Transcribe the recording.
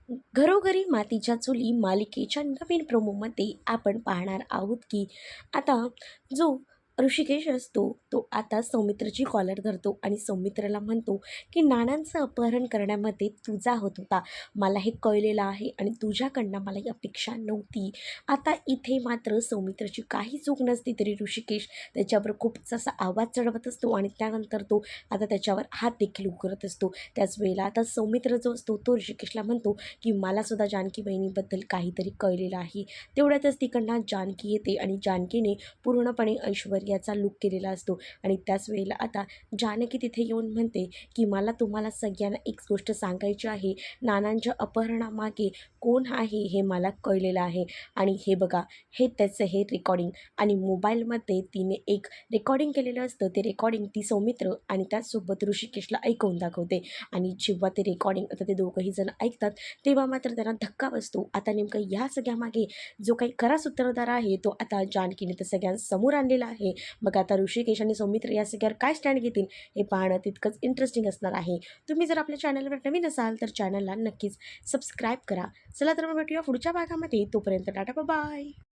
घरोघरी मातीच्या चुली मालिकेच्या नवीन प्रोमोमध्ये आपण पाहणार आहोत की आता जो ऋषिकेश असतो तो आता सौमित्रची कॉलर धरतो आणि सौमित्रला म्हणतो की नानांचं अपहरण करण्यामध्ये तुझा होत होता. मला हे कळलेलं आहे आणि तुझ्याकडनं मला ही अपेक्षा नव्हती. आता इथे मात्र सौमित्रची काही चूक नसती तरी ऋषिकेश त्याच्यावर खूप असा आवाज चढवत असतो आणि त्यानंतर तो आता त्याच्यावर हात देखील उकरत असतो. त्याच वेळेला आता सौमित्र जो असतो तो ऋषिकेशला म्हणतो की मलासुद्धा जानकी बहिणीबद्दल काहीतरी कळलेलं आहे. तेवढ्यातच तिकडनं जानकी येते आणि जानकीने पूर्णपणे ऐश्वर्याचा लूक केलेला असतो आणि त्याच वेळेला आता जानकी तिथे येऊन म्हणते की मला तुम्हाला सगळ्यांना एक गोष्ट सांगायची आहे. नानांच्या अपहरणामागे कोण आहे हे मला कळलेलं आहे आणि हे बघा, हे त्याचं हे रेकॉर्डिंग आणि मोबाईलमध्ये तिने एक रेकॉर्डिंग केलेलं असतं. ते रेकॉर्डिंग ती सौमित्र आणि त्याचसोबत ऋषिकेशला ऐकवून दाखवते आणि जेव्हा ते रेकॉर्डिंग आता ते दोघंही जण ऐकतात तेव्हा मात्र त्यांना धक्का बसतो. आता नेमकं ह्या सगळ्यामागे जो काही खरा सूत्रधार आहे तो आता जानकीने तर सगळ्यांसमोर आणलेला आहे. मग आता ऋषिकेश आणि सौमित्र या सगळ्यावर काय स्टँड घेतील हे पाहणं तितकंच इंटरेस्टिंग असणार आहे. तुम्ही जर आपल्या चॅनलवर नवीन असाल तर चॅनलला नक्कीच सबस्क्राईब करा. चला तर मग भेटूया पुढच्या भागामध्ये. तोपर्यंत टाटा बाय.